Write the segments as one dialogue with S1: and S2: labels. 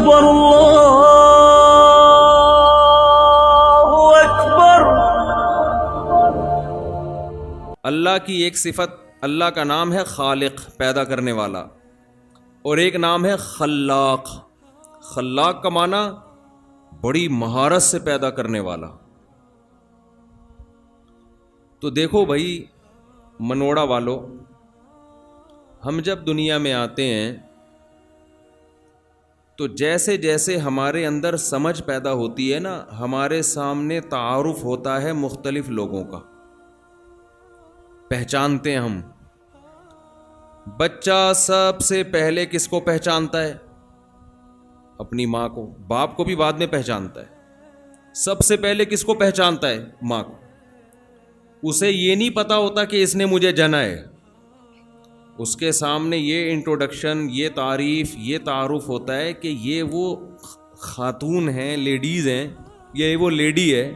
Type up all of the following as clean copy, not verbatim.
S1: اکبر اللہ اکبر۔
S2: اللہ کی ایک صفت، اللہ کا نام ہے خالق، پیدا کرنے والا، اور ایک نام ہے خلاق۔ خلاق کا معنی بڑی مہارت سے پیدا کرنے والا۔ تو دیکھو بھائی منوڑا والو، ہم جب دنیا میں آتے ہیں تو جیسے جیسے ہمارے اندر سمجھ پیدا ہوتی ہے نا، ہمارے سامنے تعارف ہوتا ہے مختلف لوگوں کا، پہچانتے ہیں ہم۔ بچہ سب سے پہلے کس کو پہچانتا ہے؟ اپنی ماں کو۔ باپ کو بھی بعد میں پہچانتا ہے، سب سے پہلے کس کو پہچانتا ہے؟ ماں کو۔ اسے یہ نہیں پتا ہوتا کہ اس نے مجھے جنا ہے، اس کے سامنے یہ انٹروڈکشن، یہ تعریف، یہ تعارف ہوتا ہے کہ یہ وہ خاتون ہیں، لیڈیز ہیں، یہ وہ لیڈی ہے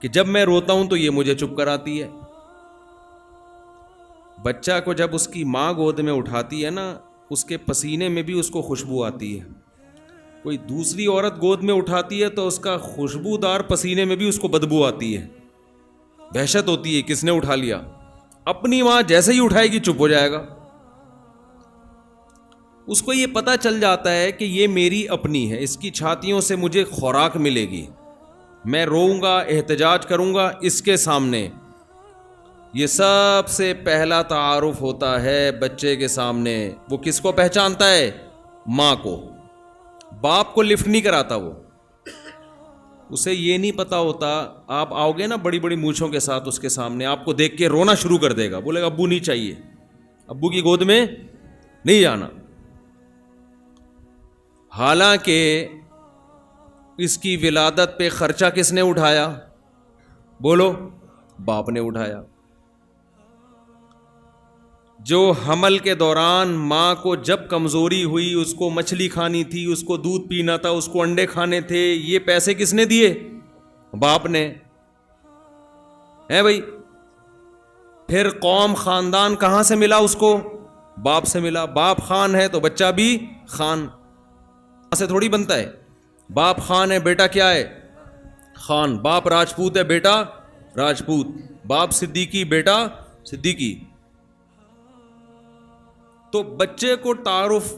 S2: کہ جب میں روتا ہوں تو یہ مجھے چپ کراتی ہے۔ بچہ کو جب اس کی ماں گود میں اٹھاتی ہے نا، اس کے پسینے میں بھی اس کو خوشبو آتی ہے۔ کوئی دوسری عورت گود میں اٹھاتی ہے تو اس کا خوشبودار پسینے میں بھی اس کو بدبو آتی ہے، دہشت ہوتی ہے کس نے اٹھا لیا۔ اپنی ماں جیسے ہی اٹھائے گی چپ ہو جائے گا، اس کو یہ پتا چل جاتا ہے کہ یہ میری اپنی ہے، اس کی چھاتیوں سے مجھے خوراک ملے گی، میں روؤں گا، احتجاج کروں گا اس کے سامنے۔ یہ سب سے پہلا تعارف ہوتا ہے بچے کے سامنے۔ وہ کس کو پہچانتا ہے؟ ماں کو۔ باپ کو لفٹ نہیں کراتا وہ، اسے یہ نہیں پتا ہوتا۔ آپ آؤ گے نا بڑی بڑی مونچھوں کے ساتھ اس کے سامنے، آپ کو دیکھ کے رونا شروع کر دے گا، بولے گا ابو نہیں چاہیے، ابو کی گود میں نہیں جانا۔ حالانکہ اس کی ولادت پہ خرچہ کس نے اٹھایا؟ بولو، باپ نے اٹھایا۔ جو حمل کے دوران ماں کو جب کمزوری ہوئی، اس کو مچھلی کھانی تھی، اس کو دودھ پینا تھا، اس کو انڈے کھانے تھے، یہ پیسے کس نے دیے؟ باپ نے، ہے بھائی۔ پھر قوم خاندان کہاں سے ملا اس کو؟ باپ سے ملا۔ باپ خان ہے تو بچہ بھی خان سے تھوڑی بنتا ہے۔ باپ خان ہے، بیٹا کیا ہے؟ خان۔ باپ راجپوت ہے، بیٹا راجپوت۔ باپ صدیقی، بیٹا صدیقی۔ تو بچے کو تعارف،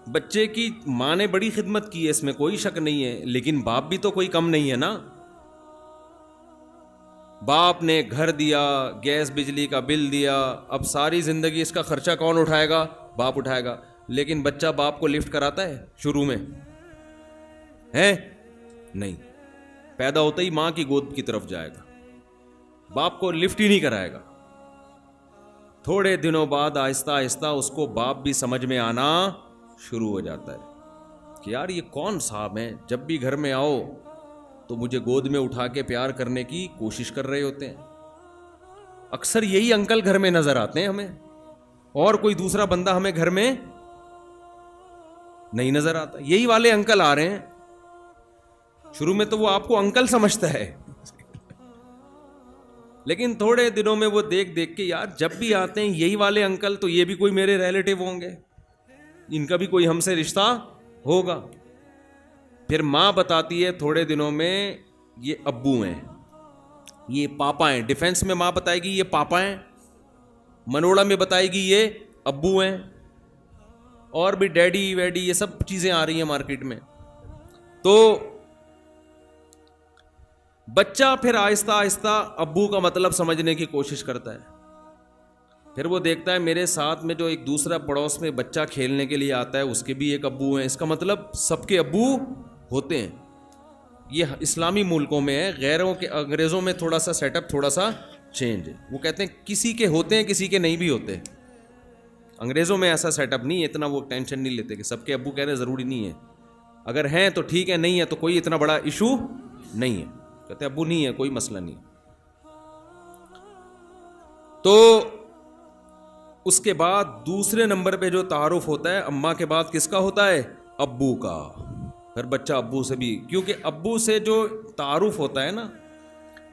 S2: بچے کی ماں نے بڑی خدمت کی ہے، اس میں کوئی شک نہیں ہے، لیکن باپ بھی تو کوئی کم نہیں ہے نا۔ باپ نے گھر دیا، گیس بجلی کا بل دیا، اب ساری زندگی اس کا خرچہ کون اٹھائے گا؟ باپ اٹھائے گا۔ لیکن بچہ باپ کو لفٹ کراتا ہے شروع میں؟ ہے نہیں، پیدا ہوتا ہی ماں کی گود کی طرف جائے گا، باپ کو لفٹ ہی نہیں کرائے گا۔ تھوڑے دنوں بعد آہستہ آہستہ اس کو باپ بھی سمجھ میں آنا شروع ہو جاتا ہے کہ یار یہ کون صاحب ہیں، جب بھی گھر میں آؤ تو مجھے گود میں اٹھا کے پیار کرنے کی کوشش کر رہے ہوتے ہیں۔ اکثر یہی انکل گھر میں نظر آتے ہیں ہمیں، اور کوئی دوسرا بندہ ہمیں گھر میں نہیں نظر آتا۔ یہی والے انکل آ رہے ہیں، شروع میں تو وہ آپ کو انکل سمجھتا ہے، لیکن تھوڑے دنوں میں وہ دیکھ دیکھ کے یار جب بھی آتے ہیں یہی والے انکل، تو یہ بھی کوئی میرے ریلیٹیو ہوں گے، ان کا بھی کوئی ہم سے رشتہ ہوگا۔ پھر ماں بتاتی ہے تھوڑے دنوں میں یہ ابو ہیں، یہ پاپا ہیں۔ ڈیفنس میں ماں بتائے گی یہ پاپا ہیں، منوڑا میں بتائے گی یہ ابو ہیں، اور بھی ڈیڈی ویڈی یہ سب چیزیں آ رہی ہیں مارکیٹ میں۔ تو بچہ پھر آہستہ آہستہ ابو کا مطلب سمجھنے کی کوشش کرتا ہے۔ پھر وہ دیکھتا ہے میرے ساتھ میں جو ایک دوسرا پڑوس میں بچہ کھیلنے کے لیے آتا ہے، اس کے بھی ایک ابو ہیں، اس کا مطلب سب کے ابو ہوتے ہیں۔ یہ اسلامی ملکوں میں ہے، غیروں کے انگریزوں میں تھوڑا سا سیٹ اپ تھوڑا سا چینج ہے، وہ کہتے ہیں کسی کے ہوتے ہیں کسی کے نہیں بھی ہوتے۔ انگریزوں میں ایسا سیٹ اپ نہیں ہے، اتنا وہ ٹینشن نہیں لیتے کہ سب کے ابو کہنے ضروری نہیں ہے، اگر ہیں تو ٹھیک ہے، نہیں ہے تو کوئی اتنا بڑا ایشو نہیں ہے، کہتے ابو نہیں ہے کوئی مسئلہ نہیں۔ تو اس کے بعد دوسرے نمبر پہ جو تعارف ہوتا ہے اماں کے بعد کس کا ہوتا ہے؟ ابو کا۔ پھر بچہ ابو سے بھی، کیونکہ ابو سے جو تعارف ہوتا ہے نا،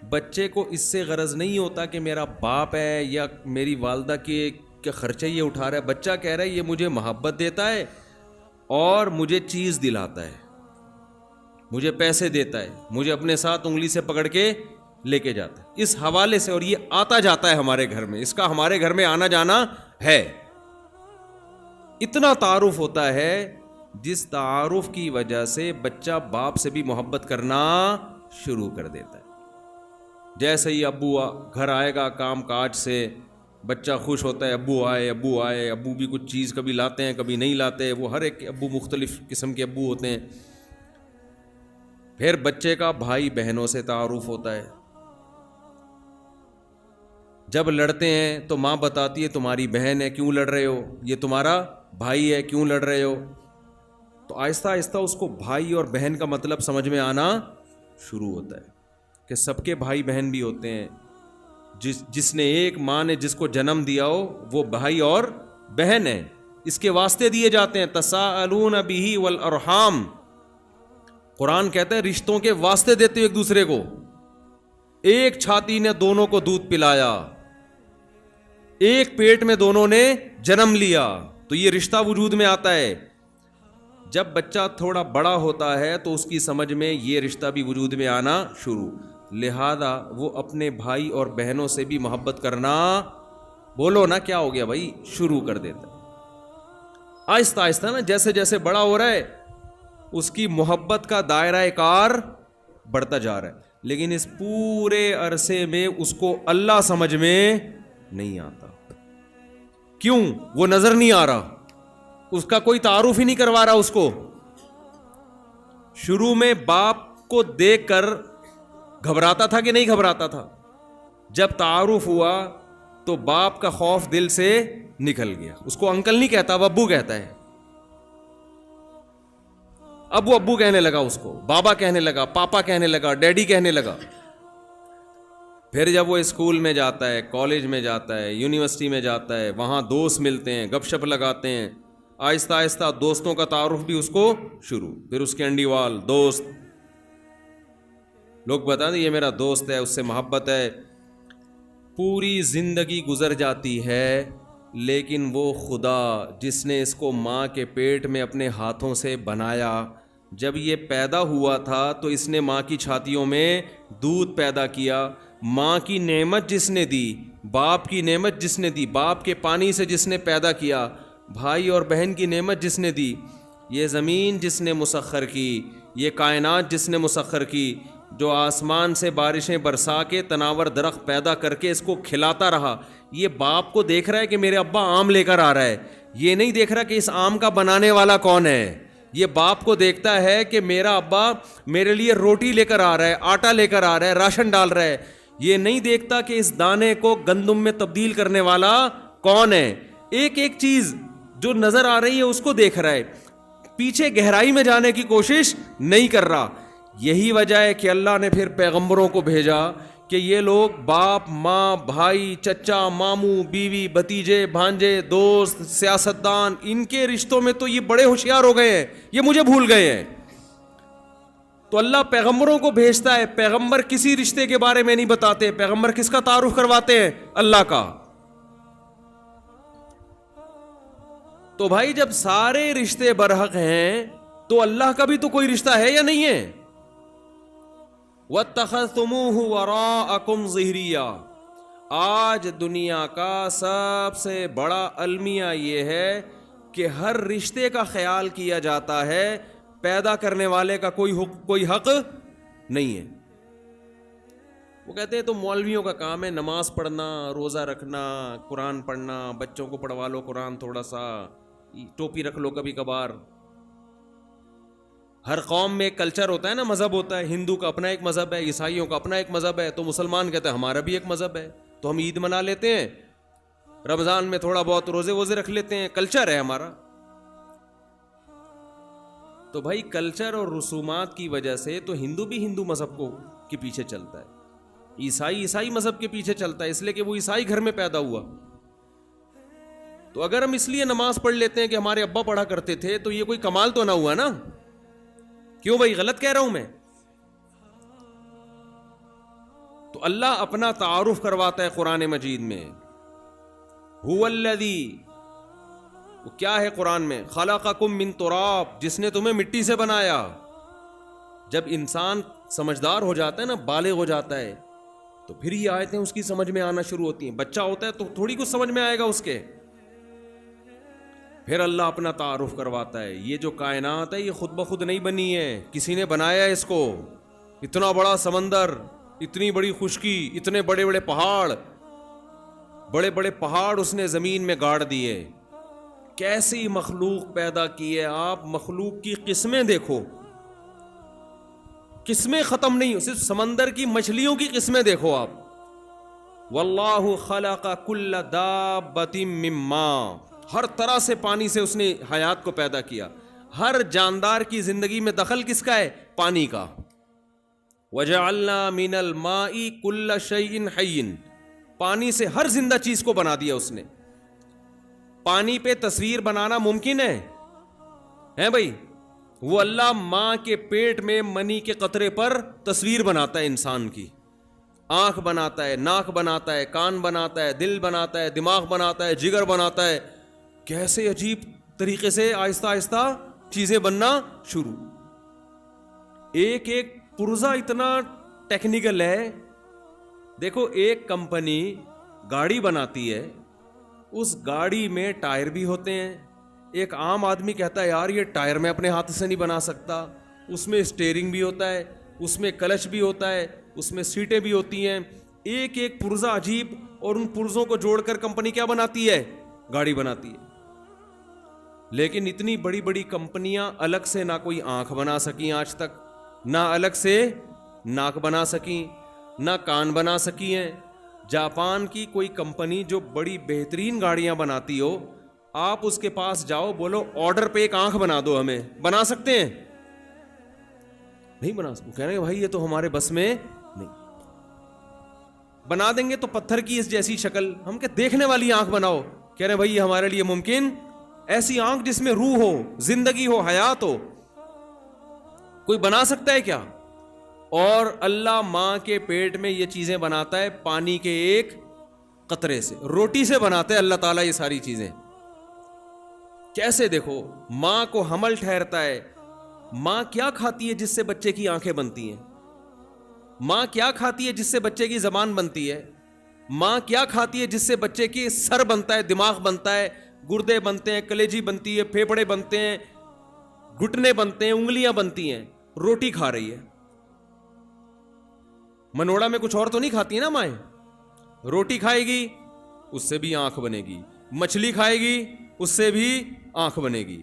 S2: بچے کو اس سے غرض نہیں ہوتا کہ میرا باپ ہے یا میری والدہ کے خرچے یہ اٹھا رہا ہے، بچہ کہہ رہا ہے یہ مجھے محبت دیتا ہے، اور مجھے چیز دلاتا ہے, مجھے پیسے دیتا ہے, مجھے اپنے ساتھ انگلی سے پکڑ کے لے کے جاتا ہے. اس حوالے سے, اور یہ آتا جاتا ہے ہمارے گھر میں, اس کا ہمارے گھر میں آنا جانا ہے. اتنا تعارف ہوتا ہے جس تعارف کی وجہ سے بچہ باپ سے بھی محبت کرنا شروع کر دیتا ہے. جیسے ہی ابو گھر آئے گا کام کاج سے, بچہ خوش ہوتا ہے, ابو آئے ابو آئے. ابو بھی کچھ چیز کبھی لاتے ہیں کبھی نہیں لاتے, وہ ہر ایک ابو مختلف قسم کے ابو ہوتے ہیں. پھر بچے کا بھائی بہنوں سے تعارف ہوتا ہے. جب لڑتے ہیں تو ماں بتاتی ہے تمہاری بہن ہے کیوں لڑ رہے ہو, یہ تمہارا بھائی ہے کیوں لڑ رہے ہو. تو آہستہ آہستہ اس کو بھائی اور بہن کا مطلب سمجھ میں آنا شروع ہوتا ہے کہ سب کے بھائی بہن بھی ہوتے ہیں. جس نے ایک ماں نے جس کو جنم دیا ہو وہ بھائی اور بہن ہے, اس کے واسطے دیے جاتے ہیں. تساءلون بہ والارحام, قرآن کہتا ہے رشتوں کے واسطے دیتے ایک دوسرے کو. ایک چھاتی نے دونوں کو دودھ پلایا, ایک پیٹ میں دونوں نے جنم لیا, تو یہ رشتہ وجود میں آتا ہے. جب بچہ تھوڑا بڑا ہوتا ہے تو اس کی سمجھ میں یہ رشتہ بھی وجود میں آنا شروع, لہذا وہ اپنے بھائی اور بہنوں سے بھی محبت کرنا, بولو نا کیا ہو گیا بھائی, شروع کر دیتا ہے. آہستہ آہستہ نا جیسے جیسے بڑا ہو رہا ہے اس کی محبت کا دائرہ کار بڑھتا جا رہا ہے. لیکن اس پورے عرصے میں اس کو اللہ سمجھ میں نہیں آتا. کیوں؟ وہ نظر نہیں آ رہا, اس کا کوئی تعارف ہی نہیں کروا رہا اس کو. شروع میں باپ کو دیکھ کر گھبراتا تھا کہ نہیں گھبراتا تھا, جب تعارف ہوا تو باپ کا خوف دل سے نکل گیا. اس کو انکل نہیں کہتا, وہ ابو کہتا ہے. اب وہ ابو کہنے لگا, اس کو بابا کہنے لگا, پاپا کہنے لگا, ڈیڈی کہنے لگا. پھر جب وہ اسکول میں جاتا ہے, کالج میں جاتا ہے, یونیورسٹی میں جاتا ہے, وہاں دوست ملتے ہیں, گپ شپ لگاتے ہیں, آہستہ آہستہ دوستوں کا تعارف بھی اس کو شروع. پھر اس کے انڈیوال دوست, لوگ بتاتے یہ میرا دوست ہے, اس سے محبت ہے. پوری زندگی گزر جاتی ہے, لیکن وہ خدا جس نے اس کو ماں کے پیٹ میں اپنے ہاتھوں سے بنایا, جب یہ پیدا ہوا تھا تو اس نے ماں کی چھاتیوں میں دودھ پیدا کیا. ماں کی نعمت جس نے دی, باپ کی نعمت جس نے دی, باپ کے پانی سے جس نے پیدا کیا, بھائی اور بہن کی نعمت جس نے دی, یہ زمین جس نے مسخر کی, یہ کائنات جس نے مسخر کی, جو آسمان سے بارشیں برسا کے تناور درخت پیدا کر کے اس کو کھلاتا رہا. یہ باپ کو دیکھ رہا ہے کہ میرے ابا آم لے کر آ رہا ہے, یہ نہیں دیکھ رہا کہ اس آم کا بنانے والا کون ہے. یہ باپ کو دیکھتا ہے کہ میرا ابا میرے لیے روٹی لے کر آ رہا ہے, آٹا لے کر آ رہا ہے, راشن ڈال رہا ہے. یہ نہیں دیکھتا کہ اس دانے کو گندم میں تبدیل کرنے والا کون ہے. ایک ایک چیز جو نظر آ رہی ہے اس کو دیکھ رہا ہے, پیچھے گہرائی میں جانے کی کوشش نہیں کر رہا. یہی وجہ ہے کہ اللہ نے پھر پیغمبروں کو بھیجا کہ یہ لوگ باپ, ماں, بھائی, چچا, ماموں, بیوی, بھتیجے, بھانجے, دوست, سیاستدان, ان کے رشتوں میں تو یہ بڑے ہوشیار ہو گئے ہیں, یہ مجھے بھول گئے ہیں. تو اللہ پیغمبروں کو بھیجتا ہے, پیغمبر کسی رشتے کے بارے میں نہیں بتاتے. پیغمبر کس کا تعارف کرواتے ہیں؟ اللہ کا. تو بھائی جب سارے رشتے برحق ہیں تو اللہ کا بھی تو کوئی رشتہ ہے یا نہیں ہے؟ وَاتَّخَذْتُمُوهُ وَرَاءَكُمْ ظِهْرِيًّا, آج دنیا کا سب سے بڑا المیہ یہ ہے کہ ہر رشتے کا خیال کیا جاتا ہے, پیدا کرنے والے کا کوئی حق نہیں ہے. وہ کہتے ہیں تو مولویوں کا کام ہے نماز پڑھنا, روزہ رکھنا, قرآن پڑھنا, بچوں کو پڑھوا لو قرآن, تھوڑا سا ٹوپی رکھ لو کبھی کبھار. ہر قوم میں ایک کلچر ہوتا ہے نا, مذہب ہوتا ہے. ہندو کا اپنا ایک مذہب ہے, عیسائیوں کا اپنا ایک مذہب ہے, تو مسلمان کہتے ہیں ہمارا بھی ایک مذہب ہے, تو ہم عید منا لیتے ہیں, رمضان میں تھوڑا بہت روزے ووزے رکھ لیتے ہیں, کلچر ہے ہمارا. تو بھائی کلچر اور رسومات کی وجہ سے تو ہندو بھی ہندو مذہب کو کے پیچھے چلتا ہے, عیسائی مذہب کے پیچھے چلتا ہے, اس لیے کہ وہ عیسائی گھر میں پیدا ہوا. تو اگر ہم اس لیے نماز پڑھ لیتے ہیں کہ ہمارے ابا پڑھا کرتے تھے, تو یہ کوئی کمال تو نہ ہوا نا. کیوں بھائی, غلط کہہ رہا ہوں میں؟ تو اللہ اپنا تعارف کرواتا ہے قرآن مجید میں, هو الذی وہ کیا ہے قرآن میں؟ خلقکم من تراب، جس نے تمہیں مٹی سے بنایا. جب انسان سمجھدار ہو جاتا ہے نا، بالغ ہو جاتا ہے، تو پھر یہ آیتیں اس کی سمجھ میں آنا شروع ہوتی ہیں. بچہ ہوتا ہے تو تھوڑی کچھ سمجھ میں آئے گا اس کے. پھر اللہ اپنا تعارف کرواتا ہے. یہ جو کائنات ہے یہ خود بخود نہیں بنی ہے، کسی نے بنایا ہے اس کو. اتنا بڑا سمندر، اتنی بڑی خشکی، اتنے بڑے بڑے پہاڑ، بڑے بڑے پہاڑ اس نے زمین میں گاڑ دیے. کیسی مخلوق پیدا کی ہے. آپ مخلوق کی قسمیں دیکھو، قسمیں ختم نہیں. صرف سمندر کی مچھلیوں کی قسمیں دیکھو آپ. واللہ خلق کل دابۃ من ماء، ہر طرح سے پانی سے اس نے حیات کو پیدا کیا. ہر جاندار کی زندگی میں دخل کس کا ہے؟ پانی کا. وجعلنا من الماء کل شیء حی، پانی سے ہر زندہ چیز کو بنا دیا اس نے. پانی پہ تصویر بنانا ممکن ہے بھائی؟ وہ اللہ ماں کے پیٹ میں منی کے قطرے پر تصویر بناتا ہے انسان کی. آنکھ بناتا ہے، ناک بناتا ہے، کان بناتا ہے، دل بناتا ہے، دماغ بناتا ہے، جگر بناتا ہے. کیسے عجیب طریقے سے آہستہ آہستہ چیزیں بننا شروع. ایک ایک پرزہ اتنا ٹیکنیکل ہے. دیکھو ایک کمپنی گاڑی بناتی ہے، اس گاڑی میں ٹائر بھی ہوتے ہیں. ایک عام آدمی کہتا ہے یار یہ ٹائر میں اپنے ہاتھ سے نہیں بنا سکتا. اس میں اسٹیئرنگ بھی ہوتا ہے، اس میں کلچ بھی ہوتا ہے، اس میں سیٹیں بھی ہوتی ہیں. ایک ایک پرزہ عجیب، اور ان پرزوں کو جوڑ کر کمپنی کیا بناتی ہے؟ گاڑی بناتی ہے. لیکن اتنی بڑی بڑی کمپنیاں الگ سے نہ کوئی آنکھ بنا سکیں آج تک، نہ الگ سے ناک بنا سکیں، نہ کان بنا سکی ہیں. جاپان کی کوئی کمپنی جو بڑی بہترین گاڑیاں بناتی ہو، آپ اس کے پاس جاؤ، بولو آرڈر پہ ایک آنکھ بنا دو، ہمیں بنا سکتے ہیں؟ نہیں بنا سکتے. کہہ رہے ہیں بھائی یہ تو ہمارے بس میں نہیں. بنا دیں گے تو پتھر کی اس جیسی شکل. ہم کہ دیکھنے والی آنکھ بناؤ. کہہ رہے ہیں بھائی یہ ہمارے لیے ممکن. ایسی آنکھ جس میں روح ہو، زندگی ہو، حیات ہو، کوئی بنا سکتا ہے کیا؟ اور اللہ ماں کے پیٹ میں یہ چیزیں بناتا ہے پانی کے ایک قطرے سے. روٹی سے بناتا ہے اللہ تعالیٰ یہ ساری چیزیں. کیسے دیکھو ماں کو حمل ٹھہرتا ہے. ماں کیا کھاتی ہے جس سے بچے کی آنکھیں بنتی ہیں؟ ماں کیا کھاتی ہے جس سے بچے کی زبان بنتی ہے؟ ماں کیا کھاتی ہے جس سے بچے کی سر بنتا ہے، دماغ بنتا ہے، گردے بنتے ہیں، کلیجی بنتی ہے، پھیپھڑے بنتے ہیں، گھٹنے بنتے ہیں، انگلیاں بنتی ہیں. روٹی کھا رہی ہے. منوڑا میں کچھ اور تو نہیں کھاتی نا مائیں. روٹی کھائے گی اس سے بھی آنکھ بنے گی، مچھلی کھائے گی اس سے بھی آنکھ بنے گی،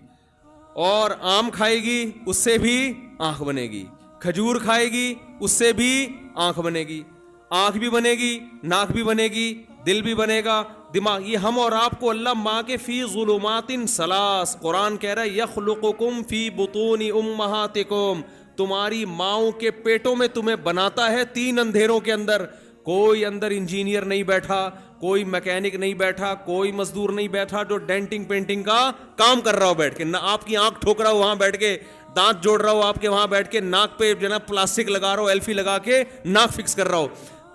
S2: اور آم کھائے گی اس سے بھی آنکھ بنے گی، کھجور کھائے گی اس سے بھی آنکھ بنے گی. آنکھ بھی بنے گی، ناک بھی بنے گی، دل بھی بنے گا، دماغ. یہ ہم اور آپ کو اللہ ماں کے فی ظلمات ثلاث، قرآن کہہ رہا ہے یخلقکم فی بطون امہاتکم، تمہاری ماؤں کے پیٹوں میں تمہیں بناتا ہے 3 اندھیروں کے اندر. کوئی اندر انجینئر نہیں بیٹھا، کوئی میکینک نہیں بیٹھا، کوئی مزدور نہیں بیٹھا جو ڈینٹنگ پینٹنگ کا کام کر رہا ہو بیٹھ کے. نہ آپ کی آنکھ ٹھوک رہا ہو وہاں بیٹھ کے، دانت جوڑ رہا ہو آپ کے وہاں بیٹھ کے، ناک پہ جو نا پلاسٹک لگا رہا ہو، ایلفی لگا کے ناک فکس کر رہا ہو.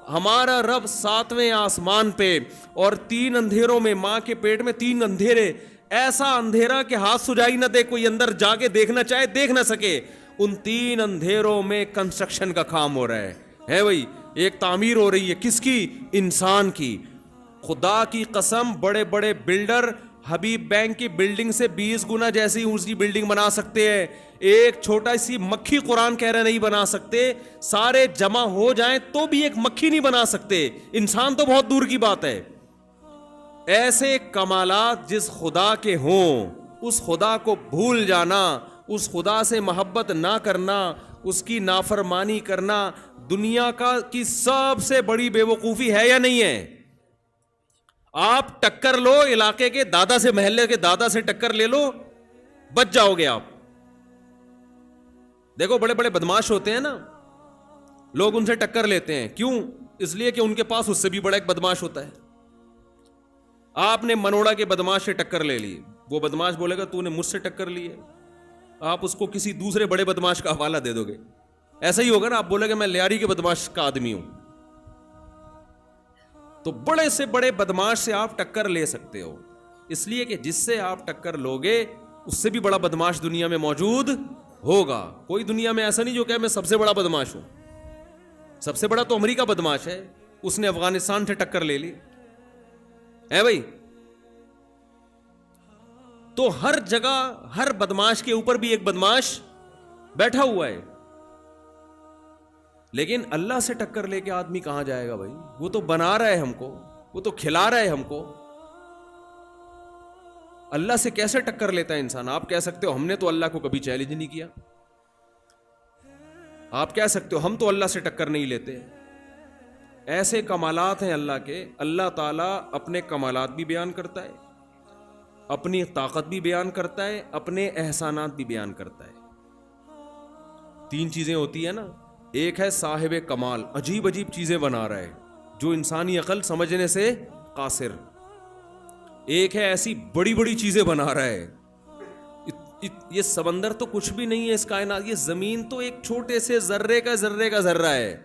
S2: ہمارا رب 7ویں آسمان پہ، اور 3 اندھیروں میں، ماں کے پیٹ میں 3 اندھیرے. ایسا اندھیرا کہ ہاتھ سجائی نہ دے، کوئی اندر جا کے دیکھنا چاہے دیکھ نہ سکے. ان 3 اندھیروں میں کنسٹرکشن کا کام ہو رہا ہے بھائی. ایک تعمیر ہو رہی ہے کس کی؟ انسان کی. خدا کی قسم بڑے بڑے بلڈر حبیب بینک کی بلڈنگ سے 20 گنا جیسی اونچی بلڈنگ بنا سکتے ہیں. ایک چھوٹا سی مکھی قرآن کہہ رہے نہیں بنا سکتے. سارے جمع ہو جائیں تو بھی ایک مکھی نہیں بنا سکتے. انسان تو بہت دور کی بات ہے. ایسے کمالات جس خدا کے ہوں، اس خدا کو بھول جانا، اس خدا سے محبت نہ کرنا، اس کی نافرمانی کرنا دنیا کی سب سے بڑی بے وقوفی ہے یا نہیں ہے؟ آپ ٹکر لو علاقے کے دادا سے، محلے کے دادا سے ٹکر لے لو، بچ جاؤ گے آپ. دیکھو بڑے بڑے بدماش ہوتے ہیں نا، لوگ ان سے ٹکر لیتے ہیں. کیوں؟ اس لیے کہ ان کے پاس اس سے بھی بڑا ایک بدماش ہوتا ہے. آپ نے منوڑا کے بدماش سے ٹکر لے لی، وہ بدماش بولے گا تو نے مجھ سے ٹکر لی ہے. آپ اس کو کسی دوسرے بڑے بدماش کا حوالہ دے دو گے. ایسا ہی ہوگا نا، آپ بولے گا میں لیاری کے بدماش کا آدمی ہوں. تو بڑے سے بڑے بدماش سے آپ ٹکر لے سکتے ہو. اس لیے کہ جس سے آپ ٹکر لوگے اس سے بھی بڑا بدماش دنیا میں موجود ہوگا. کوئی دنیا میں ایسا نہیں جو کہ میں سب سے بڑا بدماش ہوں. سب سے بڑا تو امریکہ بدماش ہے, اس نے افغانستان سے ٹکر لے لی ہے بھائی. تو ہر جگہ ہر بدماش کے اوپر بھی ایک بدماش بیٹھا ہوا ہے. لیکن اللہ سے ٹکر لے کے آدمی کہاں جائے گا بھائی؟ وہ تو بنا رہا ہے ہم کو, وہ تو کھلا رہا ہے ہم کو. اللہ سے کیسے ٹکر لیتا ہے انسان؟ آپ کہہ سکتے ہو ہم نے تو اللہ کو کبھی چیلنج نہیں کیا. آپ کہہ سکتے ہو ہم تو اللہ سے ٹکر نہیں لیتے. ایسے کمالات ہیں اللہ کے. اللہ تعالیٰ اپنے کمالات بھی بیان کرتا ہے, اپنی طاقت بھی بیان کرتا ہے, اپنے احسانات بھی بیان کرتا ہے. 3 چیزیں ہوتی ہیں نا. ایک ہے صاحب کمال, عجیب عجیب چیزیں بنا رہا ہے جو انسانی عقل سمجھنے سے قاصر. ایک ہے ایسی بڑی بڑی چیزیں بنا رہا ہے. یہ سمندر تو کچھ بھی نہیں ہے اس کائنات, یہ زمین تو ایک چھوٹے سے ذرے کا ذرہ ہے.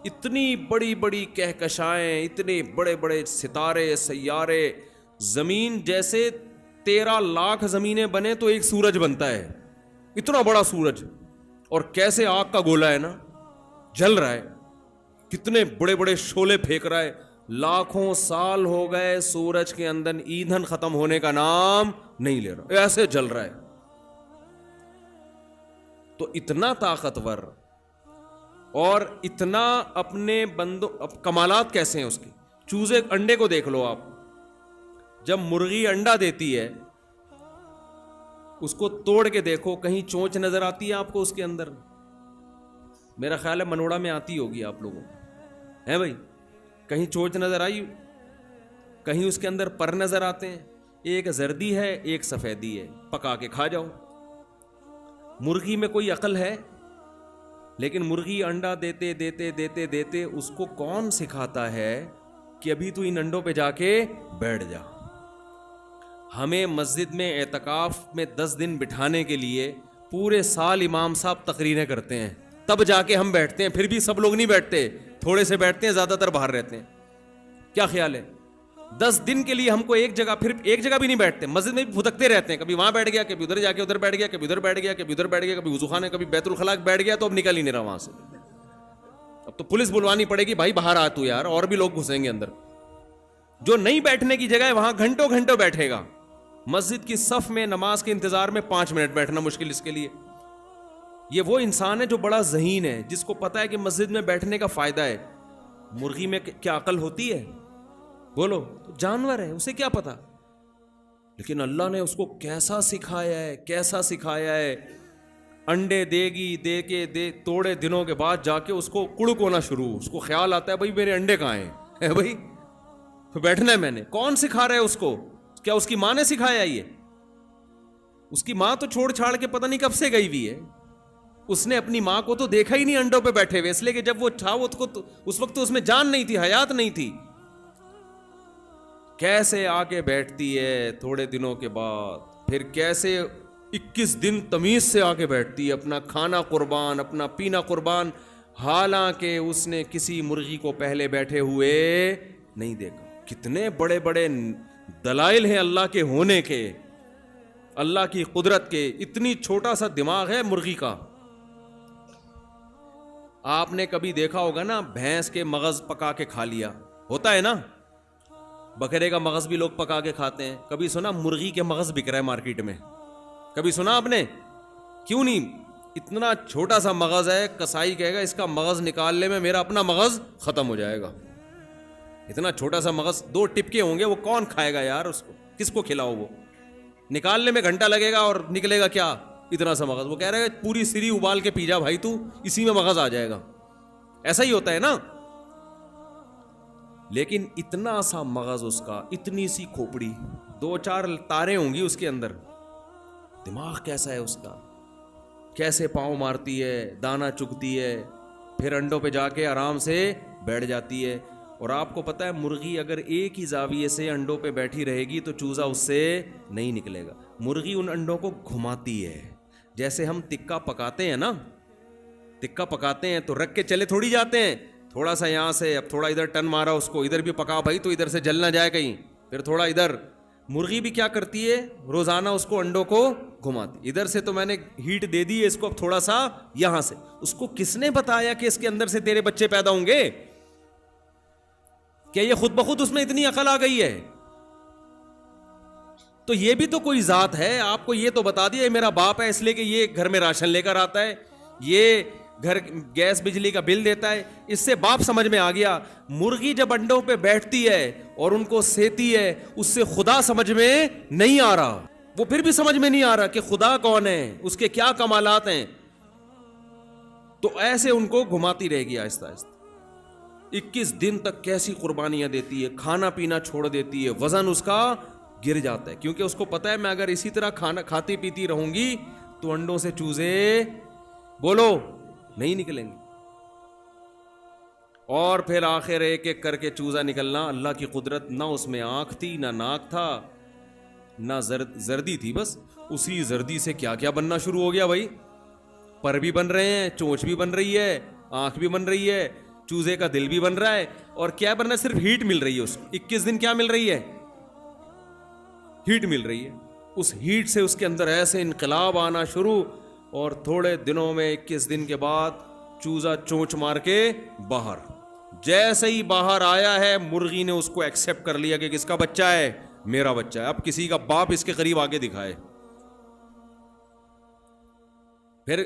S2: اتنی بڑی بڑی کہکشائیں, اتنے بڑے بڑے ستارے سیارے. زمین جیسے 13 لاکھ زمینیں بنے تو ایک سورج بنتا ہے, اتنا بڑا سورج. اور کیسے آگ کا گولا ہے نا, جل رہا ہے, کتنے بڑے بڑے شعلے پھینک رہا ہے. لاکھوں سال ہو گئے سورج کے اندر ایندھن ختم ہونے کا نام نہیں لے رہا, ایسے جل رہا ہے. تو اتنا طاقتور اور اتنا اپنے بندوں, کمالات کیسے ہیں اس کی. چوزے انڈے کو دیکھ لو آپ, جب مرغی انڈا دیتی ہے اس کو توڑ کے دیکھو, کہیں چونچ نظر آتی ہے آپ کو اس کے اندر؟ میرا خیال ہے منوڑا میں آتی ہوگی آپ لوگوں ہیں بھائی. کہیں چونچ نظر آئی؟ کہیں اس کے اندر پر نظر آتے ہیں؟ ایک زردی ہے ایک سفیدی ہے, پکا کے کھا جاؤ. مرغی میں کوئی عقل ہے؟ لیکن مرغی انڈا دیتے دیتے دیتے دیتے اس کو کون سکھاتا ہے کہ ابھی تو ان انڈوں پہ جا کے بیٹھ جا. ہمیں مسجد میں اعتکاف میں 10 دن بٹھانے کے لیے پورے سال امام صاحب تقریریں کرتے ہیں, تب جا کے ہم بیٹھتے ہیں. پھر بھی سب لوگ نہیں بیٹھتے, تھوڑے سے بیٹھتے ہیں, زیادہ تر باہر رہتے ہیں. کیا خیال ہے؟ 10 دن کے لیے ہم کو ایک جگہ, پھر ایک جگہ بھی نہیں بیٹھتے, مسجد میں بھی پھدکتے رہتے ہیں. کبھی وہاں بیٹھ گیا, کبھی ادھر جا کے ادھر بیٹھ گیا, کبھی ادھر بیٹھ گیا, کبھی ادھر بیٹھ گیا, کبھی وضو خانے, کبھی بیت الخلاء بیٹھ گیا, تو اب نکل ہی نہیں رہا وہاں سے. اب تو پولیس بلوانی پڑے گی, بھائی باہر آ تو یار, اور بھی لوگ گھسیں گے اندر. جو نہیں بیٹھنے کی جگہ ہے وہاں گھنٹوں گھنٹوں بیٹھے گا. مسجد کی صف میں نماز کے انتظار میں 5 منٹ بیٹھنا مشکل اس کے لیے. یہ وہ انسان ہے جو بڑا ذہین ہے, جس کو پتا ہے کہ مسجد میں بیٹھنے کا فائدہ ہے. مرغی میں کیا عقل ہوتی ہے؟ بولو. تو جانور ہے, اسے کیا پتا. لیکن اللہ نے اس کو کیسا سکھایا ہے, کیسا سکھایا ہے. انڈے دے گی, دے کے توڑے دنوں کے بعد جا کے اس کو کڑک ہونا شروع. اس کو خیال آتا ہے بھائی میرے انڈے کہاں ہیں بھائی, تو بیٹھنا ہے میں نے. کون سکھا رہا ہے اس کو؟ کیا اس کی ماں نے سکھایا؟ یہ اس کی ماں تو چھوڑ چھاڑ کے پتہ نہیں کب سے گئی ہوئی ہے. اس نے اپنی ماں کو تو دیکھا ہی نہیں انڈوں پہ بیٹھے ہوئے, اس لیے کہ جب وہ تھا اس وقت تو اس میں جان نہیں تھی, حیات نہیں تھی. کیسے آ کے بیٹھتی ہے تھوڑے دنوں کے بعد, پھر کیسے 21 دن تمیز سے آ کے بیٹھتی ہے, اپنا کھانا قربان, اپنا پینا قربان, حالانکہ اس نے کسی مرغی کو پہلے بیٹھے ہوئے نہیں دیکھا. کتنے بڑے بڑے دلائل ہیں اللہ کے ہونے کے, اللہ کی قدرت کے. اتنی چھوٹا سا دماغ ہے مرغی کا. آپ نے کبھی دیکھا ہوگا نا, بھینس کے مغز پکا کے کھا لیا, ہوتا ہے نا. بکرے کا مغز بھی لوگ پکا کے کھاتے ہیں. کبھی سنا مرغی کے مغز بک رہا ہے مارکیٹ میں؟ کبھی سنا آپ نے؟ کیوں نہیں. اتنا چھوٹا سا مغز ہے, کسائی کہے گا اس کا مغز نکالنے میں میرا اپنا مغز ختم ہو جائے گا. اتنا چھوٹا سا مغز, 2 ٹپکے ہوں گے, وہ کون کھائے گا یار اس کو؟ کس کو کھلاؤ؟ وہ نکالنے میں گھنٹہ لگے گا اور نکلے گا کیا اتنا سا مغز. وہ کہہ رہے ہیں پوری سری ابال کے پی جا بھائی, تو اسی میں مغز آ جائے گا. ایسا ہی ہوتا ہے نا. لیکن اتنا سا مغز اس کا, اتنی سی کھوپڑی, 2-4 تاریں ہوں گی اس کے اندر. دماغ کیسا ہے اس کا, کیسے پاؤں مارتی ہے, دانا چگتی ہے, پھر انڈوں پہ جا کے آرام سے بیٹھ جاتی ہے. اور آپ کو پتا ہے مرغی اگر ایک ہی زاویے سے انڈوں پہ بیٹھی رہے گی تو چوزا اس سے نہیں نکلے گا. مرغی ان انڈوں کو گھماتی ہے. جیسے ہم تکا پکاتے ہیں نا, تکا پکاتے ہیں تو رکھ کے چلے تھوڑی جاتے ہیں, تھوڑا سا یہاں سے, اب تھوڑا ادھر ٹن مارا اس کو, ادھر بھی پکا بھائی تو ادھر سے جل نہ جائے کہیں, پھر تھوڑا ادھر, مرغی بھی کیا کرتی ہے, روزانہ اس کو انڈوں کو گھماتی. ادھر سے تو میں نے ہیٹ دے دی ہے اس کو, اب تھوڑا سا یہاں سے. اس کو کس نے بتایا کہ اس کے اندر سے تیرے بچے پیدا ہوں گے؟ کیا یہ خود بخود اس میں اتنی عقل آ گئی ہے؟ تو یہ بھی تو کوئی ذات ہے. آپ کو یہ تو بتا دیا میرا باپ ہے اس لیے کہ یہ گھر میں راشن لے کر آتا ہے, یہ گھر گیس بجلی کا بل دیتا ہے, اس سے باپ سمجھ میں آ گیا. مرغی جب انڈوں پہ بیٹھتی ہے اور ان کو سیتی ہے, اس سے خدا سمجھ میں نہیں آ رہا. وہ پھر بھی سمجھ میں نہیں آ رہا کہ خدا کون ہے, اس کے کیا کمالات ہیں. تو ایسے ان کو گھماتی رہے گی آہستہ آہستہ. 21 دن تک کیسی قربانیاں دیتی ہے, کھانا پینا چھوڑ دیتی ہے, وزن اس کا گر جاتا ہے, کیونکہ اس کو پتا ہے میں اگر اسی طرح کھانا کھاتی پیتی رہوں گی تو انڈوں سے چوزے بولو نہیں نکلیں گے. اور پھر آخر ایک ایک کر کے چوزا نکلنا. اللہ کی قدرت, نہ اس میں آنکھ تھی, نہ ناک تھا, نہ زردی تھی, بس اسی زردی سے کیا کیا بننا شروع ہو گیا بھائی. پر بھی بن رہے ہیں, چونچ بھی بن رہی ہے, آنکھ بھی بن رہی ہے, چوزے کا دل بھی بن رہا ہے. اور کیا بن رہا ہے؟ صرف ہیٹ مل رہی ہے اس کو. 21 دن کیا مل رہی ہے؟ ہیٹ مل رہی ہے. اس ہیٹ سے اس کے اندر ایسے انقلاب آنا شروع, اور تھوڑے دنوں میں 21 دن کے بعد چوزا چونچ مار کے باہر. جیسے ہی باہر آیا ہے, مرغی نے اس کو ایکسپٹ کر لیا کہ کس کا بچہ ہے؟ میرا بچہ ہے. اب کسی کا باپ اس کے قریب آگے دکھائے. پھر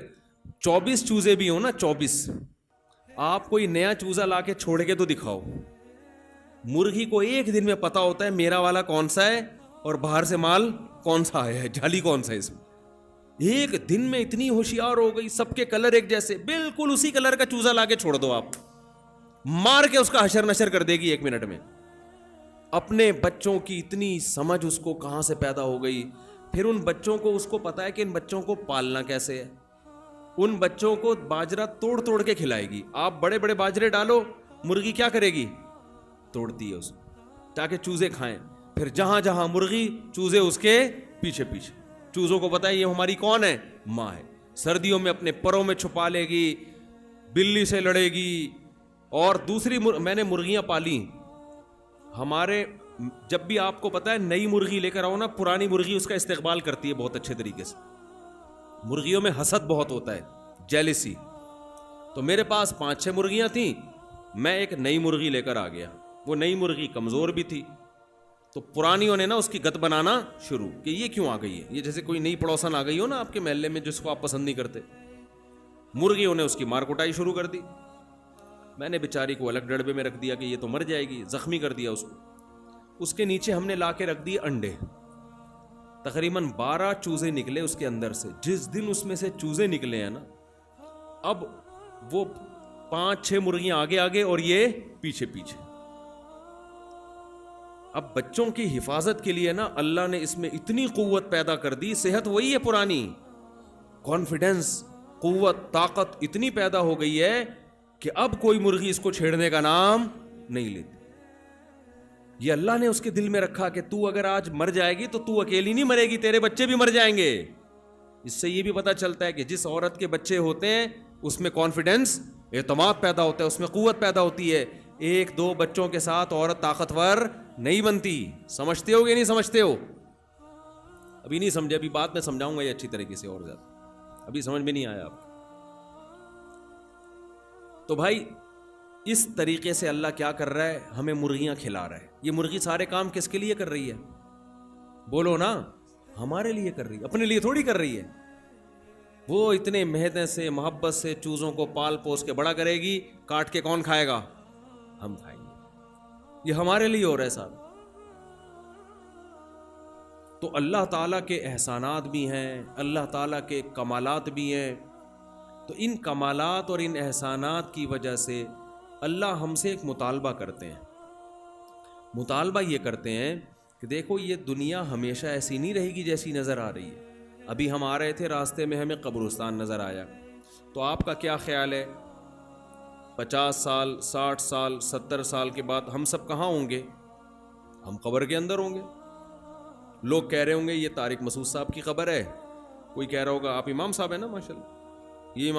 S2: 24 چوزے بھی ہوں نا, 24, آپ کوئی نیا چوزا لا کے چھوڑ کے تو دکھاؤ. مرغی کو ایک دن میں پتا ہوتا ہے میرا والا کون سا ہے اور باہر سے مال کون سا آیا ہے, جھالی کون سا ہے اس میں. ایک دن میں اتنی ہوشیار ہو گئی, سب کے کلر ایک جیسے, بالکل اسی کلر کا چوزا لا کے چھوڑ دو آپ, مار کے اس کا حشر نشر کر دے گی 1 منٹ میں. اپنے بچوں کی اتنی سمجھ اس کو کہاں سے پیدا ہو گئی. پھر ان بچوں کو, اس کو پتا ہے کہ ان بچوں کو پالنا کیسے ہے. ان بچوں کو باجرہ توڑ توڑ کے کھلائے گی. آپ بڑے بڑے باجرے ڈالو, مرغی کیا کرے گی؟ توڑتی ہے اس کو تاکہ چوزے کھائیں. پھر جہاں جہاں مرغی, چوزے اس کے پیچھے پیچھے. چوزوں کو پتا ہے یہ ہماری کون ہے؟ ماں ہے. سردیوں میں اپنے پروں میں چھپا لے گی, بلی سے لڑے گی. اور دوسری میں نے مرغیاں پالی ہمارے, جب بھی آپ کو پتا ہے نئی مرغی لے کر آؤ نا, پرانی مرغی اس کا استقبال کرتی ہے بہت اچھے طریقے سے. مرغیوں میں حسد بہت ہوتا ہے, جیلسی. تو میرے پاس 5-6 مرغیاں تھیں, میں ایک نئی مرغی لے کر آ گیا. وہ نئی مرغی کمزور بھی تھی, تو پرانیوں نے نا اس کی گت بنانا شروع کہ یہ کیوں آ گئی ہے. یہ جیسے کوئی نئی پڑوسن آ گئی ہو نا آپ کے محلے میں جس کو آپ پسند نہیں کرتے, مرغیوں نے اس کی مار کٹائی شروع کر دی. میں نے بیچاری کو الگ ڈڑبے میں رکھ دیا کہ یہ تو مر جائے گی, زخمی کر دیا اس کو. اس کے نیچے ہم نے لا کے رکھ دیے انڈے. تقریباً 12 چوزے نکلے اس کے اندر سے. جس دن اس میں سے چوزے نکلے ہیں نا, اب وہ 5-6 مرغیاں آگے آگے اور یہ پیچھے پیچھے. اب بچوں کی حفاظت کے لیے نا اللہ نے اس میں اتنی قوت پیدا کر دی. صحت وہی ہے پرانی, کانفیڈنس, قوت, طاقت اتنی پیدا ہو گئی ہے کہ اب کوئی مرغی اس کو چھیڑنے کا نام نہیں لیتی. یہ اللہ نے اس کے دل میں رکھا کہ تو اگر آج مر جائے گی تو تو اکیلی نہیں مرے گی, تیرے بچے بھی مر جائیں گے. اس سے یہ بھی پتا چلتا ہے کہ جس عورت کے بچے ہوتے ہیں اس میں کانفیڈنس, اعتماد پیدا ہوتا ہے, اس میں قوت پیدا ہوتی ہے. 1-2 بچوں کے ساتھ عورت طاقتور نہیں بنتی. سمجھتے ہو کہ نہیں سمجھتے ہو؟ ابھی نہیں سمجھے, ابھی بعد میں سمجھاؤں گا یہ اچھی طریقے سے اور زیادہ, ابھی سمجھ میں نہیں آیا آپ. تو بھائی اس طریقے سے اللہ کیا کر رہا ہے, ہمیں مرغیاں کھلا رہا ہے. یہ مرغی سارے کام کس کے لیے کر رہی ہے؟ بولو نا, ہمارے لیے کر رہی ہے, اپنے لیے تھوڑی کر رہی ہے. وہ اتنے محنت سے, محبت سے چوزوں کو پال پوس کے بڑا کرے گی, کاٹ کے کون کھائے گا؟ ہم کھائیں گے. یہ ہمارے لیے ہو رہا ہے صاحب. تو اللہ تعالیٰ کے احسانات بھی ہیں, اللہ تعالیٰ کے کمالات بھی ہیں. تو ان کمالات اور ان احسانات کی وجہ سے اللہ ہم سے ایک مطالبہ کرتے ہیں. مطالبہ یہ کرتے ہیں کہ دیکھو یہ دنیا ہمیشہ ایسی نہیں رہے گی جیسی نظر آ رہی ہے. ابھی ہم آ رہے تھے, راستے میں ہمیں قبرستان نظر آیا. تو آپ کا کیا خیال ہے 50 سال, 60 سال, 70 سال کے بعد ہم سب کہاں ہوں گے؟ ہم قبر کے اندر ہوں گے. لوگ کہہ رہے ہوں گے یہ طارق مسعود صاحب کی قبر ہے. کوئی کہہ رہا ہوگا آپ امام صاحب ہیں نا ماشاءاللہ, یہ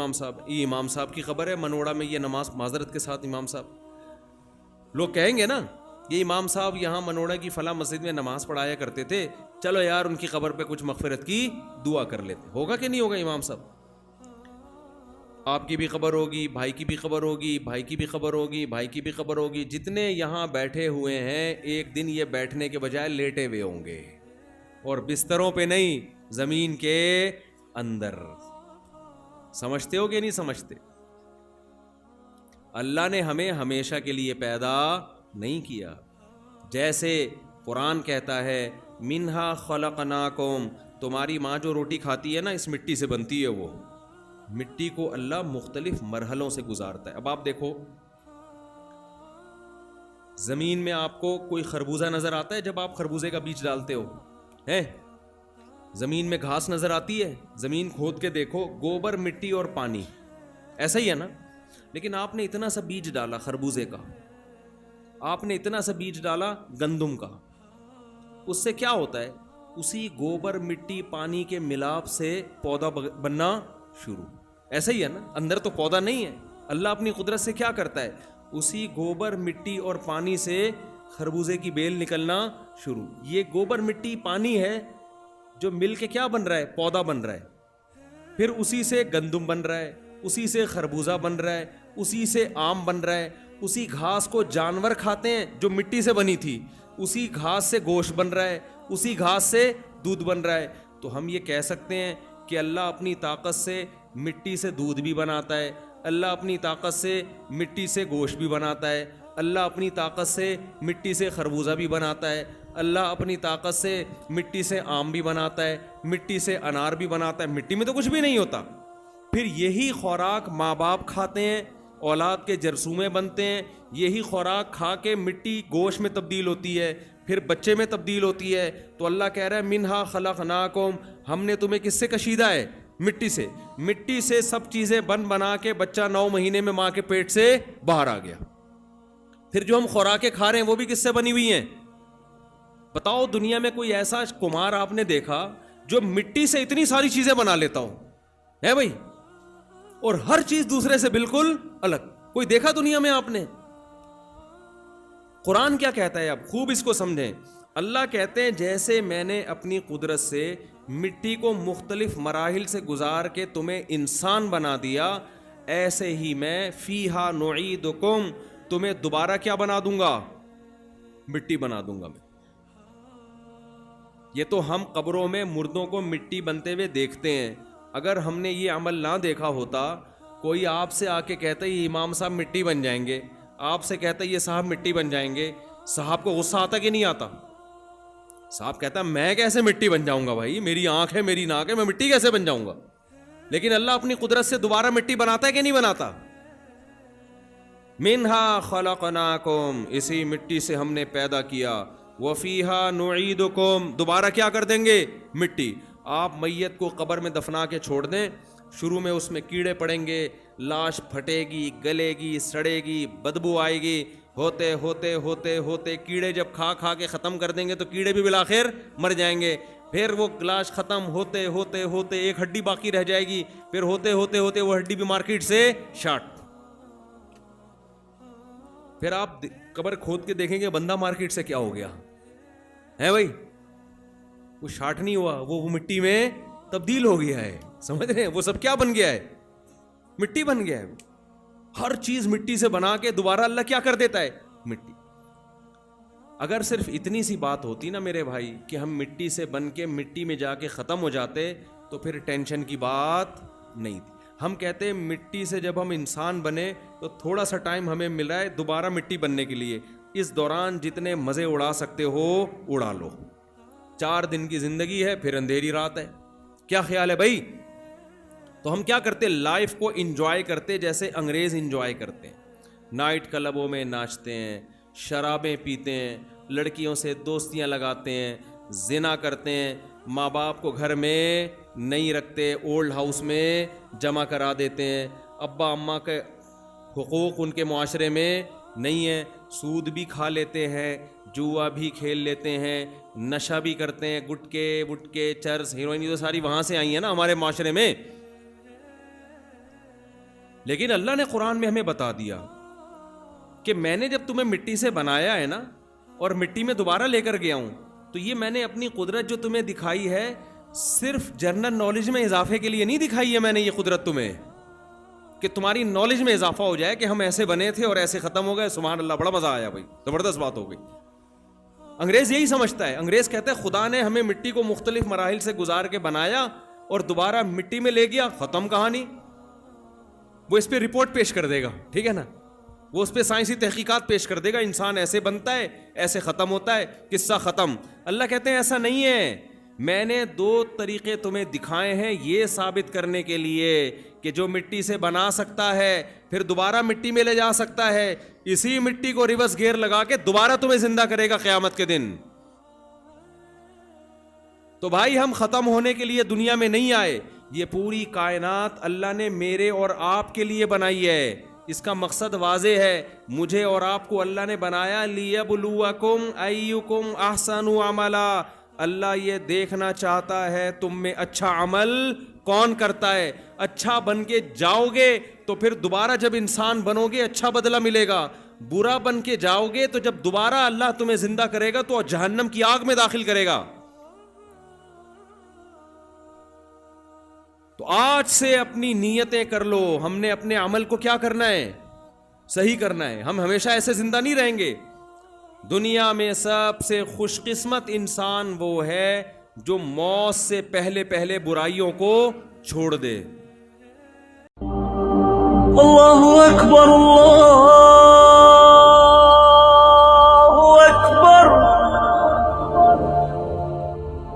S2: امام صاحب کی خبر ہے منوڑا میں, یہ نماز معذرت کے ساتھ امام صاحب. لوگ کہیں گے نا یہ امام صاحب یہاں منوڑا کی فلاں مسجد میں نماز پڑھایا کرتے تھے, چلو یار ان کی قبر پہ کچھ مغفرت کی دعا کر لیتے. ہوگا کہ نہیں ہوگا امام صاحب؟ آپ کی بھی خبر ہوگی, بھائی کی بھی خبر ہوگی, بھائی کی بھی خبر ہوگی, بھائی کی بھی خبر ہوگی. جتنے یہاں بیٹھے ہوئے ہیں ایک دن یہ بیٹھنے کے بجائے لیٹے ہوئے ہوں گے, اور بستروں پہ نہیں, زمین کے اندر. سمجھتے ہو کہ نہیں سمجھتے؟ اللہ نے ہمیں ہمیشہ کے لیے پیدا نہیں کیا. جیسے قرآن کہتا ہے منہا خلقناکم, تمہاری ماں جو روٹی کھاتی ہے نا اس مٹی سے بنتی ہے, وہ مٹی کو اللہ مختلف مرحلوں سے گزارتا ہے. اب آپ دیکھو زمین میں آپ کو کوئی خربوزہ نظر آتا ہے جب آپ خربوزے کا بیج ڈالتے ہو, ہے؟ زمین میں گھاس نظر آتی ہے؟ زمین کھود کے دیکھو, گوبر, مٹی اور پانی, ایسا ہی ہے نا. لیکن آپ نے اتنا سا بیج ڈالا خربوزے کا, آپ نے اتنا سا بیج ڈالا گندم کا, اس سے کیا ہوتا ہے؟ اسی گوبر, مٹی, پانی کے ملاپ سے پودا بننا شروع. ایسا ہی ہے نا, اندر تو پودا نہیں ہے. اللہ اپنی قدرت سے کیا کرتا ہے؟ اسی گوبر, مٹی اور پانی سے خربوزے کی بیل نکلنا شروع. یہ گوبر, مٹی, پانی ہے جو مل کے کیا بن رہا ہے؟ پودا بن رہا ہے. پھر اسی سے گندم بن رہا ہے, اسی سے خربوزہ بن رہا ہے, اسی سے آم بن رہا ہے. اسی گھاس کو جانور کھاتے ہیں جو مٹی سے بنی تھی, اسی گھاس سے گوشت بن رہا ہے, اسی گھاس سے دودھ بن رہا ہے. تو ہم یہ کہہ سکتے ہیں کہ اللہ اپنی طاقت سے مٹی سے دودھ بھی بناتا ہے, اللہ اپنی طاقت سے مٹی سے گوشت بھی بناتا ہے, اللہ اپنی طاقت سے مٹی سے خربوزہ بھی بناتا ہے, اللہ اپنی طاقت سے مٹی سے آم بھی بناتا ہے, مٹی سے انار بھی بناتا ہے. مٹی میں تو کچھ بھی نہیں ہوتا. پھر یہی خوراک ماں باپ کھاتے ہیں, اولاد کے جرثومے بنتے ہیں, یہی خوراک کھا کے مٹی گوشت میں تبدیل ہوتی ہے, پھر بچے میں تبدیل ہوتی ہے. تو اللہ کہہ رہا ہے منہا خلقناکم, ہم نے تمہیں کس سے کشیدہ ہے؟ مٹی سے. مٹی سے سب چیزیں بنا کے بچہ 9 مہینے میں ماں کے پیٹ سے باہر آ گیا. پھر جو ہم خوراکیں کھا رہے ہیں وہ بھی کس سے بنی ہوئی ہیں؟ بتاؤ دنیا میں کوئی ایسا کمار آپ نے دیکھا جو مٹی سے اتنی ساری چیزیں بنا لیتا ہو؟ ہے بھائی؟ اور ہر چیز دوسرے سے بالکل الگ. کوئی دیکھا دنیا میں آپ نے؟ قرآن کیا کہتا ہے؟ اب خوب اس کو سمجھیں. اللہ کہتے ہیں جیسے میں نے اپنی قدرت سے مٹی کو مختلف مراحل سے گزار کے تمہیں انسان بنا دیا, ایسے ہی میں فیہا نعیدکم, تمہیں دوبارہ کیا بنا دوں گا؟ مٹی بنا دوں گا میں. یہ تو ہم قبروں میں مردوں کو مٹی بنتے ہوئے دیکھتے ہیں. اگر ہم نے یہ عمل نہ دیکھا ہوتا, کوئی آپ سے آ کے کہتا ہے یہ امام صاحب مٹی بن جائیں گے, آپ سے کہتا ہے یہ صاحب مٹی بن جائیں گے, صاحب کو غصہ آتا کہ نہیں آتا؟ صاحب کہتا ہے میں کیسے مٹی بن جاؤں گا بھائی, میری آنکھ ہے, میری ناک ہے, میں مٹی کیسے بن جاؤں گا؟ لیکن اللہ اپنی قدرت سے دوبارہ مٹی بناتا ہے کہ نہیں بناتا؟ منہا خلقناکم, اسی مٹی سے ہم نے پیدا کیا, وفیہا نعیدکم, دوبارہ کیا کر دیں گے؟ مٹی. آپ میت کو قبر میں دفنا کے چھوڑ دیں, شروع میں اس میں کیڑے پڑیں گے, لاش پھٹے گی, گلے گی, سڑے گی, بدبو آئے گی, ہوتے ہوتے ہوتے ہوتے کیڑے جب کھا کے ختم کر دیں گے تو کیڑے بھی بالآخر مر جائیں گے. پھر وہ لاش ختم ہوتے ہوتے ہوتے ایک ہڈی باقی رہ جائے گی, پھر ہوتے ہوتے ہوتے وہ ہڈی بھی مارکیٹ سے شارٹ. پھر آپ قبر کھود کے دیکھیں گے بندہ مارکیٹ سے کیا ہو گیا ہے بھائی, وہ شارٹ نہیں ہوا, وہ مٹی میں تبدیل ہو گیا ہے. سمجھ رہے ہیں؟ وہ سب کیا بن گیا ہے؟ مٹی بن گیا ہے. ہر چیز مٹی سے بنا کے دوبارہ اللہ کیا کر دیتا ہے؟ مٹی. اگر صرف اتنی سی بات ہوتی نا میرے بھائی کہ ہم مٹی سے بن کے مٹی میں جا کے ختم ہو جاتے تو پھر ٹینشن کی بات نہیں تھی. ہم کہتے ہیں مٹی سے جب ہم انسان بنے تو تھوڑا سا ٹائم ہمیں ملا ہے دوبارہ مٹی بننے کے لیے, اس دوران جتنے مزے اڑا سکتے ہو اڑا لو. 4 دن کی زندگی ہے, پھر اندھیری رات ہے. کیا خیال ہے بھائی؟ تو ہم کیا کرتے؟ لائف کو انجوائے کرتے جیسے انگریز انجوائے کرتے ہیں. نائٹ کلبوں میں ناچتے ہیں, شرابیں پیتے ہیں, لڑکیوں سے دوستیاں لگاتے ہیں, زنا کرتے ہیں, ماں باپ کو گھر میں نہیں رکھتے, اولڈ ہاؤس میں جمع کرا دیتے ہیں, ابا اماں کے حقوق ان کے معاشرے میں نہیں ہے, سود بھی کھا لیتے ہیں, جوا بھی کھیل لیتے ہیں, نشہ بھی کرتے ہیں, گٹکے وٹکے چرس ہیروئن تو ساری وہاں سے آئی ہیں نا ہمارے معاشرے میں. لیکن اللہ نے قرآن میں ہمیں بتا دیا کہ میں نے جب تمہیں مٹی سے بنایا ہے نا اور مٹی میں دوبارہ لے کر گیا ہوں. تو یہ میں نے اپنی قدرت جو تمہیں دکھائی ہے صرف جنرل نالج میں اضافے کے لیے نہیں دکھائی ہے میں نے یہ قدرت تمہیں, کہ تمہاری نالج میں اضافہ ہو جائے کہ ہم ایسے بنے تھے اور ایسے ختم ہو گئے. سبحان اللہ, بڑا مزہ آیا بھائی, زبردست بات ہو گئی. انگریز یہی سمجھتا ہے, انگریز کہتا ہے خدا نے ہمیں مٹی کو مختلف مراحل سے گزار کے بنایا اور دوبارہ مٹی میں لے گیا, ختم کہانی. وہ اس پہ رپورٹ پیش کر دے گا, ٹھیک ہے نا, وہ اس پہ سائنسی تحقیقات پیش کر دے گا, انسان ایسے بنتا ہے ایسے ختم ہوتا ہے, قصہ ختم. اللہ کہتے ہیں ایسا نہیں ہے, میں نے 2 طریقے تمہیں دکھائے ہیں یہ ثابت کرنے کے لیے کہ جو مٹی سے بنا سکتا ہے پھر دوبارہ مٹی میں لے جا سکتا ہے, اسی مٹی کو ریورس گیئر لگا کے دوبارہ تمہیں زندہ کرے گا قیامت کے دن. تو بھائی ہم ختم ہونے کے لیے دنیا میں نہیں آئے, یہ پوری کائنات اللہ نے میرے اور آپ کے لیے بنائی ہے. اس کا مقصد واضح ہے, مجھے اور آپ کو اللہ نے بنایا لیبلوکم ایکم احسن عملا. اللہ یہ دیکھنا چاہتا ہے تم میں اچھا عمل کون کرتا ہے. اچھا بن کے جاؤ گے تو پھر دوبارہ جب انسان بنو گے اچھا بدلہ ملے گا, برا بن کے جاؤ گے تو جب دوبارہ اللہ تمہیں زندہ کرے گا تو جہنم کی آگ میں داخل کرے گا. تو آج سے اپنی نیتیں کر لو, ہم نے اپنے عمل کو کیا کرنا ہے, صحیح کرنا ہے. ہم ہمیشہ ایسے زندہ نہیں رہیں گے. دنیا میں سب سے خوش قسمت انسان وہ ہے جو موت سے پہلے پہلے برائیوں کو چھوڑ دے.
S1: اللہ اکبر اللہ